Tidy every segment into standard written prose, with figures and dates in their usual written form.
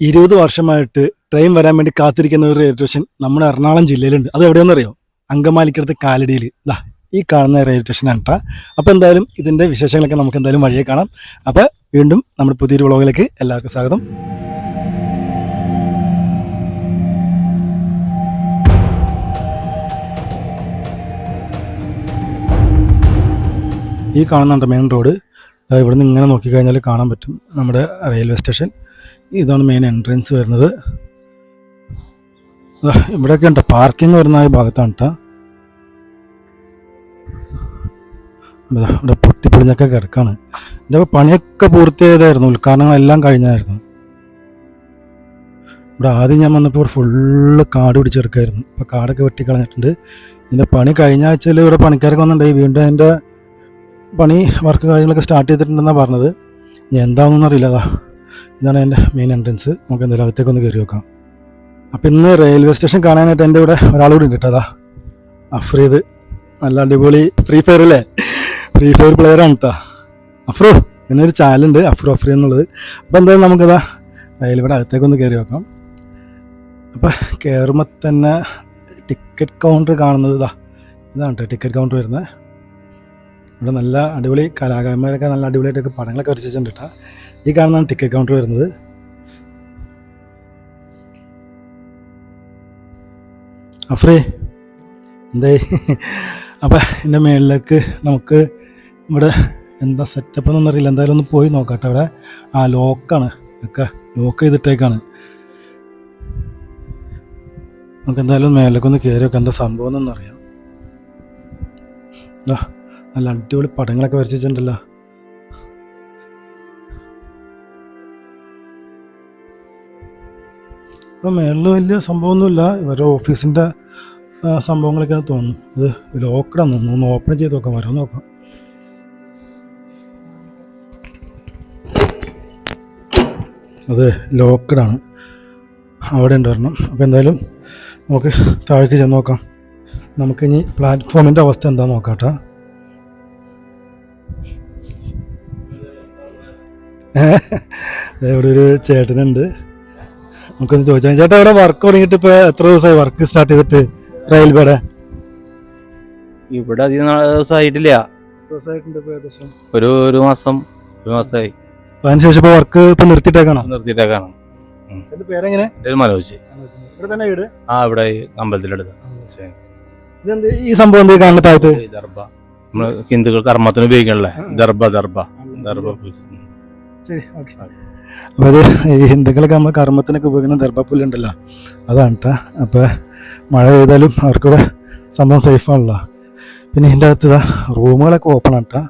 20 വർഷമായിട്ട് ട്രെയിൻ വരാൻ വേണ്ടി കാത്തിരിക്കുന്ന ഒരു റെയിൽവേ സ്റ്റേഷൻ നമ്മുടെ എറണാകുളം ജില്ലയിലുണ്ട്. അത് എവിടെയെന്നറിയോ? അങ്കമാലിക്കടുത്ത് കാലടിയിൽ ദാ ഈ കാണുന്ന റെയിൽവേ സ്റ്റേഷനാണ് കേട്ടോ. അപ്പോൾ എന്തായാലും ഇതിൻ്റെ വിശേഷങ്ങളൊക്കെ നമുക്ക് എന്തായാലും വഴിയെ കാണാം. അപ്പോൾ വീണ്ടും നമ്മുടെ പുതിയൊരു വ്ളോഗിലേക്ക് എല്ലാവർക്കും സ്വാഗതം. ഈ കാണുന്നുണ്ട് മെയിൻ റോഡ്. ഇവിടെ നിന്ന് ഇങ്ങനെ നോക്കിക്കഴിഞ്ഞാൽ കാണാൻ പറ്റും നമ്മുടെ റെയിൽവേ സ്റ്റേഷൻ. ഇതാണ് മെയിൻ എൻട്രൻസ് വരുന്നത്. ഇവിടെയൊക്കെ ഉണ്ട് പാർക്കിംഗ് വരുന്ന ഈ ഭാഗത്താണ് കേട്ടോ. ഇവിടെ പൊട്ടിപ്പൊളിഞ്ഞൊക്കെ കിടക്കാണ്. ഇതിൻ്റെ പണിയൊക്കെ പൂർത്തിയായതായിരുന്നു, ഉദ്ഘാടനങ്ങളെല്ലാം കഴിഞ്ഞായിരുന്നു. ഇവിടെ ആദ്യം ഞാൻ വന്നപ്പോൾ ഫുള്ള് കാട് പിടിച്ചെടുക്കായിരുന്നു. ഇപ്പോൾ കാടൊക്കെ വെട്ടിക്കളഞ്ഞിട്ടുണ്ട്. ഇതിൻ്റെ പണി കഴിഞ്ഞ ആഴ്ചയിൽ ഇവിടെ പണിക്കാരൊക്കെ വന്നിട്ടുണ്ടായി. വീണ്ടും അതിൻ്റെ പണി വർക്ക് കാര്യങ്ങളൊക്കെ സ്റ്റാർട്ട് ചെയ്തിട്ടുണ്ടെന്നാണ് പറഞ്ഞത്. ഇനി എന്താണെന്നൊന്നും അറിയില്ല. ഇതാണ് എൻ്റെ മെയിൻ എൻട്രൻസ്. നമുക്ക് എന്തായാലും അകത്തേക്കൊന്ന് കയറി നോക്കാം. അപ്പം ഇന്ന് റെയിൽവേ സ്റ്റേഷൻ കാണാനായിട്ട് എൻ്റെ ഇവിടെ ഒരാളൂടെ ഉണ്ട് കേട്ടോ. അഫ്രീദ്, നല്ല അടിപൊളി ഫ്രീ ഫയർ അല്ലേ, ഫ്രീ ഫയർ പ്ലെയറാണ് കേട്ടോ അഫ്രോ. എന്നൊരു ചാനലുണ്ട് അഫ്രീ എന്നുള്ളത്. അപ്പോൾ എന്തായാലും നമുക്കതാ റെയിൽവേയുടെ അകത്തേക്കൊന്ന് കയറി നോക്കാം. അപ്പം കയറുമ്പോൾ തന്നെ ടിക്കറ്റ് കൗണ്ടർ കാണുന്നത് ഇതാണ് കേട്ടോ ടിക്കറ്റ് കൗണ്ടർ വരുന്നത്. ഇവിടെ നല്ല അടിപൊളി കലാകാരന്മാരൊക്കെ നല്ല അടിപൊളിയായിട്ടൊക്കെ പടങ്ങളൊക്കെ വരച്ചിട്ടുണ്ട് കേട്ടോ. ഈ കാണുന്നതാണ് ടിക്കറ്റ് കൗണ്ടർ വരുന്നത്. അഫ്രേ എന്തേ? അപ്പം ഇതിൻ്റെ മേളിലേക്ക് നമുക്ക് ഇവിടെ എന്താ സെറ്റപ്പ് എന്നൊന്നും അറിയില്ല. എന്തായാലും ഒന്ന് പോയി നോക്കാം കേട്ടോ. ഇവിടെ ലോക്കാണ്, ഒക്കെ ലോക്ക് ചെയ്തിട്ടേക്കാണ്. നമുക്ക് എന്തായാലും മേളിലേക്കൊന്ന് കയറി നോക്കാം എന്താ സംഭവം എന്നൊന്നറിയാം. നല്ല അടിപൊളി പടങ്ങളൊക്കെ വരച്ചിട്ടുണ്ടല്ലോ. ഇപ്പം മേളിൽ വലിയ സംഭവമൊന്നുമില്ല. ഇവരുടെ ഓഫീസിൻ്റെ സംഭവങ്ങളൊക്കെ തോന്നുന്നു. ഇത് ലോക്കഡാണ് തോന്നുന്നു. ഒന്ന് ഓപ്പൺ ചെയ്ത് നോക്കാം, വരാൻ നോക്കാം. അത് ലോക്കഡാണ്, അവിടെ ഉണ്ട് വരണം. അപ്പോൾ എന്തായാലും നമുക്ക് താഴേക്ക് ചെന്ന് നോക്കാം. നമുക്കിനി പ്ലാറ്റ്ഫോമിൻ്റെ അവസ്ഥ എന്താ നോക്കാം കേട്ടോ. ഇവിടെ ഒരു ചേട്ടനുണ്ട്, നമുക്കൊന്ന് ചോദിച്ചാൽ. ചേട്ടാ ഇവിടെ വർക്ക് തുടങ്ങിയിട്ട് ഇപ്പോൾ എത്ര ദിവസമായി വർക്ക് സ്റ്റാർട്ട് ചെയ്തിട്ട് റെയിൽവേയുടെ? ഇവിടെ അധികം ദിവസമായിട്ടില്ല, ഒരു മാസമായി. അതിനുശേഷം ഇപ്പോൾ വർക്ക് ഇപ്പം നിർത്തിയിട്ടേക്കാണ്. പേരെങ്ങനെ? മനോജ്. ഇവിടെ തന്നെ വീട്? ആ, ഇവിടെ അമ്പലത്തിലെടുത്ത. ഇതെന്ത് ഈ സംഭവം എന്ത് കാണുന്ന താഴത്ത്? ദർഭ, നമ്മള് ഹിന്ദുക്കൾ കർമ്മത്തിന് ഉപയോഗിക്കണല്ലേ, ദർഭ. ശരി, ഓക്കെ. അപ്പോൾ അത് ഈ ഹിന്ദുക്കളൊക്കെ നമ്മൾ കർമ്മത്തിനൊക്കെ ഉപയോഗിക്കുന്ന ദർഭപ്പുല്ലുണ്ടല്ലോ, അതാണ് കേട്ടോ. അപ്പോൾ മഴ പെയ്താലും അവർക്കിവിടെ സംഭവം സേഫാണല്ലോ. പിന്നെ ഇതിൻ്റെ അകത്ത് റൂമുകളൊക്കെ ഓപ്പൺ ആണ് കേട്ടോ.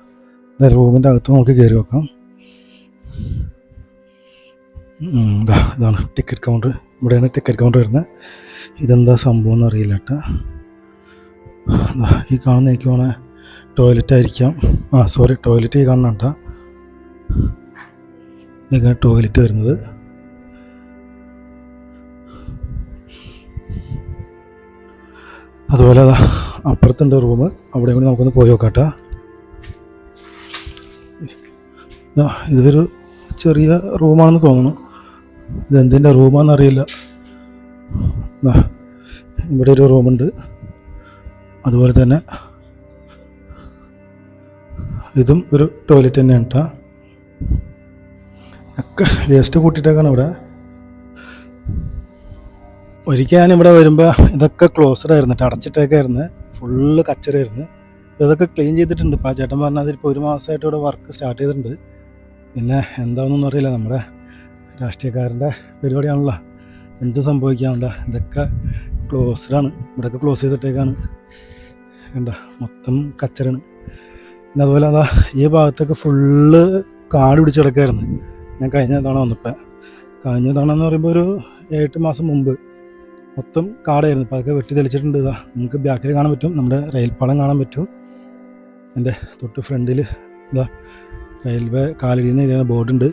റൂമിൻ്റെ അകത്ത് നമുക്ക് കയറി വെക്കാം. ഇതാണ് ടിക്കറ്റ് കൗണ്ടർ. ഇവിടെയാണ് ടിക്കറ്റ് കൗണ്ടർ വരുന്നത്. ഇതെന്താ സംഭവം എന്ന് അറിയില്ല കേട്ടോ. ഈ കാണുന്ന എനിക്ക് വേണേ ടോയ്ലറ്റ് ആയിരിക്കാം. സോറി, ടോയ്ലറ്റ് ഈ കാണുന്ന കേട്ടോ. ഇതൊക്കെയാണ് ടോയ്ലറ്റ് വരുന്നത്. അതുപോലെ അപ്പുറത്തുണ്ട് റൂം, അവിടെ കൂടി നമുക്കൊന്ന് പോയി നോക്കാം കേട്ടോ. ഇതൊരു ചെറിയ റൂമാണെന്ന് തോന്നുന്നു. ഇതെന്തിൻ്റെ റൂമാണെന്നറിയില്ല. ഇവിടെ ഒരു റൂമുണ്ട്. അതുപോലെ തന്നെ ഇതും ഒരു ടോയ്ലറ്റ് തന്നെയാണ് കേട്ടോ. ഒക്കെ വേസ്റ്റ് കൂട്ടിയിട്ടേക്കാണ് ഇവിടെ. ഒരിക്കൽ ഞാൻ ഇവിടെ വരുമ്പോൾ ഇതൊക്കെ ക്ലോസ്ഡ് ആയിരുന്നു കേട്ടോ, അടച്ചിട്ടേക്കായിരുന്നു. ഫുള്ള് കച്ചറായിരുന്നു. അപ്പോൾ ഇതൊക്കെ ക്ലീൻ ചെയ്തിട്ടുണ്ട്. ഇപ്പോൾ ആ ചേട്ടൻ പറഞ്ഞാൽ ഇപ്പോൾ ഒരു മാസമായിട്ട് ഇവിടെ വർക്ക് സ്റ്റാർട്ട് ചെയ്തിട്ടുണ്ട്. പിന്നെ എന്താണെന്നൊന്നും അറിയില്ല, നമ്മുടെ രാഷ്ട്രീയക്കാരൻ്റെ പരിപാടിയാണല്ലോ, എന്ത് സംഭവിക്കാനുണ്ടോ. ഇതൊക്കെ ക്ലോസ്ഡാണ്, ഇവിടെയൊക്കെ ക്ലോസ് ചെയ്തിട്ടേക്കാണ്. കണ്ട മൊത്തം കച്ചറാണ്. പിന്നെ അതുപോലെ ഈ ഭാഗത്തൊക്കെ ഫുള്ള് കാട് പിടിച്ച് കിടക്കായിരുന്നു. ഞാൻ കഴിഞ്ഞ തവണ വന്നപ്പോൾ, കഴിഞ്ഞ തവണ എന്ന് പറയുമ്പോൾ ഒരു 8 മാസം മുമ്പ് മൊത്തം കാടായിരുന്നു. അപ്പോൾ അതൊക്കെ വെട്ടി തെളിച്ചിട്ടുണ്ട്. നമുക്ക് ബാക്കിൽ കാണാൻ പറ്റും, നമ്മുടെ റെയിൽപ്പാളം കാണാൻ പറ്റും. എൻ്റെ തൊട്ട് ഫ്രണ്ടിൽ റെയിൽവേ കാലടിയിൽ നിന്ന് ഇതിന് ബോർഡുണ്ട്.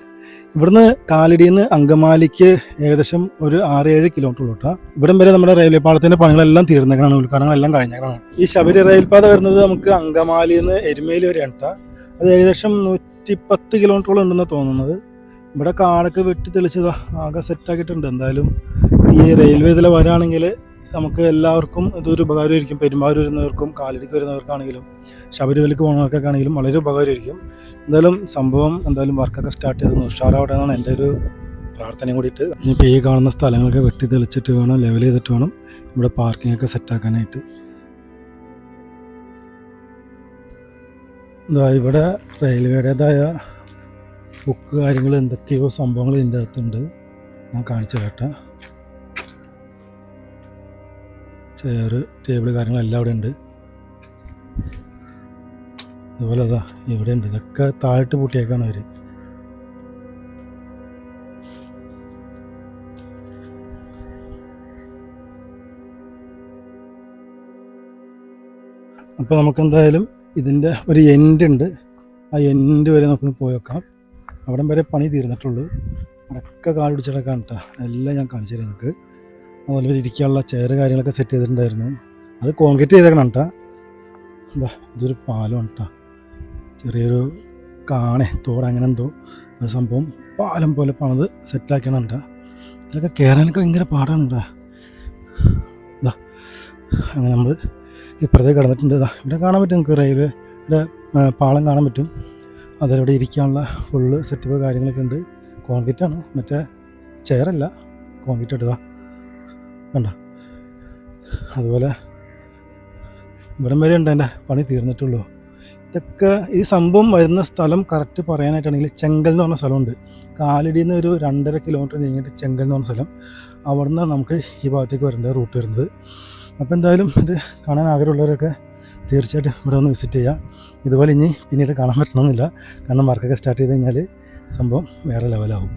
ഇവിടുന്ന് കാലടിയിൽ നിന്ന് അങ്കമാലിക്ക് ഏകദേശം ഒരു 6-7 കിലോമീറ്റർ ഉള്ളൂ കേട്ടോ. ഇവിടം വരെ നമ്മുടെ റെയിൽവേ പാളത്തിൻ്റെ പണികളെല്ലാം തീർന്നേക്കാണ്, ഉദ്ഘാടനങ്ങളെല്ലാം കഴിഞ്ഞേക്കാണ്. ഈ ശബരി റെയിൽപാത വരുന്നത് നമുക്ക് അങ്കമാലിയിൽ നിന്ന് എരുമേലി വരെയാണ് കേട്ടോ. അത് ഏകദേശം 110 കിലോമീറ്ററോളം ഉണ്ടെന്ന് തോന്നുന്നത്. ഇവിടെ കാടൊക്കെ വെട്ടി തെളിച്ചതാ ആകെ സെറ്റാക്കിയിട്ടുണ്ട്. എന്തായാലും ഈ റെയിൽവേ ഇതിൽ വരാണെങ്കിൽ നമുക്ക് എല്ലാവർക്കും ഇതൊരു ഉപകാരമായിരിക്കും. പെരുമ്പാവൂർ വരുന്നവർക്കും കാലടിക്ക് വരുന്നവർക്കാണെങ്കിലും ശബരിമലയ്ക്ക് പോകുന്നവർക്കൊക്കെ ആണെങ്കിലും വളരെ ഉപകാരമായിരിക്കും. എന്തായാലും സംഭവം എന്തായാലും വർക്കൊക്കെ സ്റ്റാർട്ട് ചെയ്ത് ഉഷാറാവട്ടെ എന്നാണ് എൻ്റെ ഒരു പ്രാർത്ഥനയും കൂടിയിട്ട്. ഇനിയിപ്പോൾ ഈ കാണുന്ന സ്ഥലങ്ങളൊക്കെ വെട്ടി തെളിച്ചിട്ട് വേണം, ലെവൽ ചെയ്തിട്ട് വേണം ഇവിടെ പാർക്കിംഗ് ഒക്കെ സെറ്റാക്കാനായിട്ട്. എന്താ ഇവിടെ റെയിൽവേയുടേതായ ബുക്ക് കാര്യങ്ങൾ എന്തൊക്കെയോ സംഭവങ്ങൾ ഇതിൻ്റെ അകത്തുണ്ട്. ഞാൻ കാണിച്ചു കേട്ടാ. ചെയർ, ടേബിൾ കാര്യങ്ങളെല്ലാം അവിടെ ഉണ്ട്. അതുപോലെ അതാ ഇവിടെ ഉണ്ട്. ഇതൊക്കെ താഴ്ത്ത് പൂട്ടിയേക്കാണ് അവർ. അപ്പോൾ നമുക്കെന്തായാലും ഇതിൻ്റെ ഒരു എൻഡ് ഉണ്ട്. ആ എൻഡ് വരെ നമുക്കൊന്ന് പോയി വെക്കാം. അവിടം വരെ പണി തീർന്നിട്ടുള്ളൂ. അടക്ക കാട് പിടിച്ചിടക്കാൻ കേട്ടോ. എല്ലാം ഞാൻ കാണിച്ചു തരാം നിങ്ങൾക്ക്. അതുപോലെ ഇരിക്കാനുള്ള ചെയർ കാര്യങ്ങളൊക്കെ സെറ്റ് ചെയ്തിട്ടുണ്ടായിരുന്നു. അത് കോൺക്രീറ്റ് ചെയ്തേക്കണം കേട്ടോ. എന്താ ഇതൊരു പാലമാണ് കേട്ടോ. ചെറിയൊരു തോട് അങ്ങനെ എന്തോ ഒരു സംഭവം പാലം പോലെ പണിത് സെറ്റാക്കണം കേട്ടോ. ഇതൊക്കെ കയറാനൊക്കെ ഭയങ്കര പാടാണ് കേട്ടോ. ഇതാ അങ്ങനെ നമ്മൾ ഇപ്പുറത്തേക്ക് കിടന്നിട്ടുണ്ട്. ഇതാ ഇവിടെ കാണാൻ പറ്റും നിങ്ങൾക്ക് റെയിൽവേയുടെ പാളം കാണാൻ പറ്റും. അതിലൂടെ ഇരിക്കാനുള്ള ഫുള്ള് സെറ്റപ്പ് കാര്യങ്ങളൊക്കെ ഉണ്ട്. കോൺക്രീറ്റാണ്, മറ്റേ ചെയറല്ല, കോൺക്രീറ്റ് ഇട്ടതാ കണ്ട. അതുപോലെ ഇവിടം വരെ ഉണ്ട് എൻ്റെ പണി തീർന്നിട്ടുള്ളൂ. ഇതൊക്കെ ഈ സംഭവം വരുന്ന സ്ഥലം കറക്റ്റ് പറയാനായിട്ടാണെങ്കിൽ ചെങ്കൽ എന്ന് പറഞ്ഞ സ്ഥലമുണ്ട്. കാലടിയിൽ നിന്ന് ഒരു 2.5 കിലോമീറ്റർ നീങ്ങിയിട്ട് ചെങ്കൽ എന്ന് പറഞ്ഞ സ്ഥലം. അവിടെ നിന്ന് നമുക്ക് ഈ ഭാഗത്തേക്ക് വരുന്നത് റൂട്ട് വരുന്നത്. അപ്പോൾ എന്തായാലും ഇത് കാണാൻ ആഗ്രഹമുള്ളവരൊക്കെ തീർച്ചയായിട്ടും ഇവിടെ ഒന്ന് വിസിറ്റ് ചെയ്യുക. ഇതുപോലെ ഇനി പിന്നീട് കാണാൻ പറ്റണമെന്നില്ല. കാരണം വർക്കൊക്കെ സ്റ്റാർട്ട് ചെയ്ത് കഴിഞ്ഞാൽ സംഭവം വേറെ ലെവലാവും.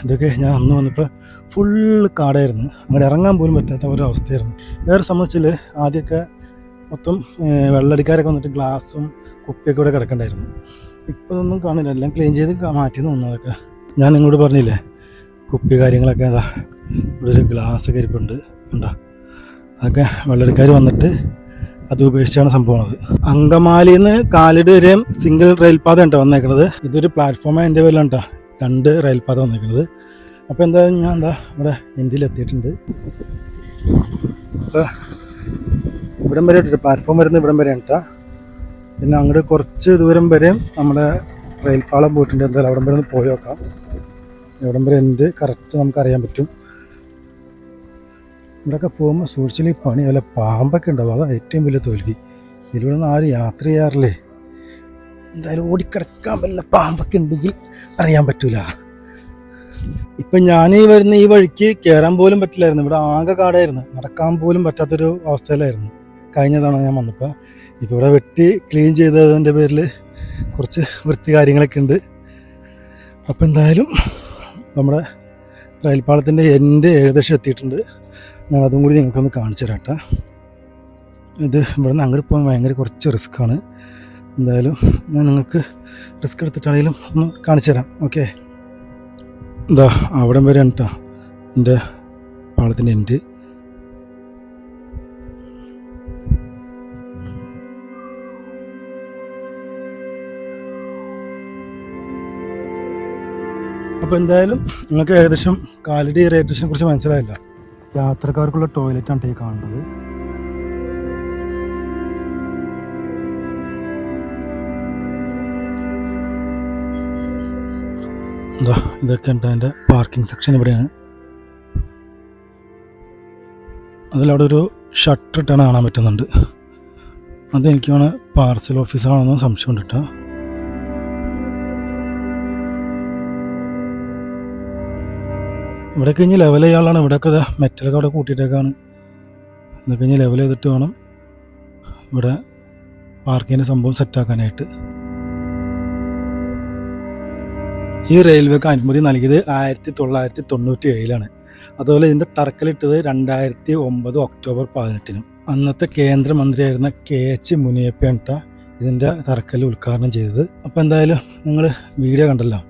ഇതൊക്കെ ഞാൻ അന്ന് വന്നപ്പോൾ ഫുള്ള് കാടായിരുന്നു. അങ്ങോട്ട് ഇറങ്ങാൻ പോലും പറ്റാത്ത ഒരു അവസ്ഥയായിരുന്നു. വേറെ സംബന്ധിച്ചാൽ ആദ്യമൊക്കെ മൊത്തം വെള്ളടിക്കാരൊക്കെ വന്നിട്ട് ഗ്ലാസും കുപ്പിയൊക്കെ ഇവിടെ കിടക്കണ്ടായിരുന്നു. ഇപ്പോൾ ഒന്നും കാണില്ല, എല്ലാം ക്ലീൻ ചെയ്ത് മാറ്റി തോന്നുന്നതൊക്കെ. ഞാൻ നിങ്ങളോട് പറഞ്ഞില്ലേ കുപ്പി കാര്യങ്ങളൊക്കെ അതാ ഇവിടെ ഒരു ഗ്ലാസ് കരിപ്പുണ്ട് ഉണ്ടോ. അതൊക്കെ വെള്ളടിക്കാർ വന്നിട്ട് അത് ഉപേക്ഷിച്ചാണ് സംഭവമാണത്. അങ്കമാലിയിൽ നിന്ന് കാലടി വരെയും സിംഗിൾ റെയിൽപാത ഉണ്ടോ വന്നേക്കുന്നത്. ഇതൊരു പ്ലാറ്റ്ഫോമാണ് എൻ്റെ പേരിലാണ് കേട്ടോ 2 റെയിൽപാത വന്നേക്കുന്നത്. അപ്പോൾ എന്തായാലും ഞാൻ ഇവിടെ എൻഡിലെത്തിയിട്ടുണ്ട്. അപ്പോൾ ഇവിടം വരെ പ്ലാറ്റ്ഫോം വരുന്ന ഇവിടം വരെ കേട്ടോ. പിന്നെ അങ്ങോട്ട് കുറച്ച് ദൂരം വരെയും നമ്മുടെ റെയിൽപാളം പോയിട്ടുണ്ട്. എന്തായാലും അവിടം വരെ ഒന്ന് പോയി നോക്കാം. ഇവിടം വരെ എൻ്റെ കറക്റ്റ് നമുക്കറിയാൻ പറ്റും. ഇവിടെയൊക്കെ പോകുമ്പോൾ സൂക്ഷിച്ചിൽ ഈ പണി വല്ല പാമ്പൊക്കെ ഉണ്ടാവും. അതാണ് ഏറ്റവും വലിയ തോൽവി. ഇതിലൂടെ ഒന്നും ആരും യാത്ര ചെയ്യാറില്ലേ. എന്തായാലും ഓടിക്കിടക്കാൻ വല്ല പാമ്പൊക്കെ ഉണ്ടെങ്കിൽ അറിയാൻ പറ്റൂല. ഇപ്പം ഞാൻ വരുന്ന ഈ വഴിക്ക് കയറാൻ പോലും പറ്റില്ലായിരുന്നു. ഇവിടെ ആകെ കാടായിരുന്നു, നടക്കാൻ പോലും പറ്റാത്തൊരു അവസ്ഥയിലായിരുന്നു കഴിഞ്ഞ തവണ ഞാൻ വന്നപ്പോൾ. ഇപ്പോൾ ഇവിടെ വെട്ടി ക്ലീൻ ചെയ്തതിൻ്റെ പേരിൽ കുറച്ച് വൃത്തി കാര്യങ്ങളൊക്കെ ഉണ്ട്. അപ്പോൾ എന്തായാലും നമ്മുടെ റെയിൽപാളത്തിൻ്റെ എൻഡ് ഏകദേശം എത്തിയിട്ടുണ്ട്. ഞാൻ അതും കൂടി നിങ്ങൾക്കൊന്ന് കാണിച്ചു തരാം കേട്ടോ. ഇത് ഇവിടെ നിന്ന് അങ്ങോട്ട് പോകാൻ ഭയങ്കര കുറച്ച് റിസ്ക്കാണ്. എന്തായാലും ഞാൻ നിങ്ങൾക്ക് റിസ്ക് എടുത്തിട്ടാണെങ്കിലും ഒന്ന് കാണിച്ചു തരാം. ഓക്കെ, എന്താ അവിടം വരെ കേട്ടോ എൻ്റെ പാളത്തിൻ്റെ എൻഡ്. അപ്പോൾ എന്തായാലും നിങ്ങൾക്ക് ഏകദേശം കാലടി റെയിൽവേ സ്റ്റേഷനെ കുറിച്ച് മനസ്സിലായില്ല. യാത്രക്കാർക്കുള്ള ടോയ്ലറ്റാണ് ഈ കാണുന്നത്. എന്താ ഇതൊക്കെ ഉണ്ട് അതിൻ്റെ പാർക്കിംഗ് സെക്ഷൻ ഇവിടെയാണ്. അതിലവിടെ ഒരു ഷട്ടർ ഇട്ടാണ് കാണാൻ പറ്റുന്നുണ്ട്. അതെനിക്ക് വേണം പാർസൽ ഓഫീസാണെന്ന് സംശയമുണ്ട് കേട്ടോ. ഇവിടെ കഴിഞ്ഞ് ലെവൽ ചെയ്യാനുള്ളതാണ്. ഇവിടെയൊക്കെ മെറ്റലൊക്കെ അവിടെ കൂട്ടിയിട്ടേക്കാണ്. ഇതൊക്കെ കഴിഞ്ഞ് ലെവൽ ചെയ്തിട്ട് വേണം ഇവിടെ പാർക്കിങ്ങിൻ്റെ സംഭവം സെറ്റാക്കാനായിട്ട്. ഈ റെയിൽവേക്ക് അനുമതി നൽകിയത് 1997 അതുപോലെ ഇതിൻ്റെ തറക്കല്ലിട്ടത് 2009 ഒക്ടോബർ 18. അന്നത്തെ കേന്ദ്രമന്ത്രിയായിരുന്ന KH മുനിയപ്പയാണ് ഇതിൻ്റെ തറക്കല്ല് ഉദ്ഘാടനം ചെയ്തത്. അപ്പോൾ എന്തായാലും നിങ്ങൾ വീഡിയോ കണ്ടല്ലോ.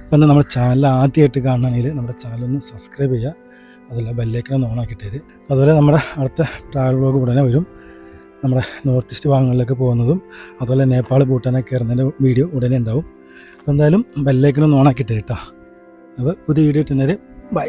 അപ്പോൾ എന്നാൽ നമ്മുടെ ചാനൽ ആദ്യമായിട്ട് കാണണമെങ്കിൽ നമ്മുടെ ചാനലൊന്ന് സബ്സ്ക്രൈബ് ചെയ്യുക. അതല്ല ബെല്ലൈക്കൺ ഓണാക്കിയിട്ടേര്. അതുപോലെ നമ്മുടെ അടുത്ത ട്രാവൽ വ്ലോഗ് ഉടനെ വരും. നമ്മുടെ നോർത്ത് ഈസ്റ്റ് ഭാഗങ്ങളിലേക്ക് പോകുന്നതും അതുപോലെ നേപ്പാൾ ഭൂട്ടാനൊക്കെ കയറുന്നതിൻ്റെ വീഡിയോ ഉടനെ ഉണ്ടാവും. അപ്പോൾ എന്തായാലും ബെല്ലൈക്കനൊന്ന് ഓണാക്കിയിട്ട് കേട്ടോ. അപ്പോൾ പുതിയ വീഡിയോ ഇട്ടുന്നവർ ബൈ.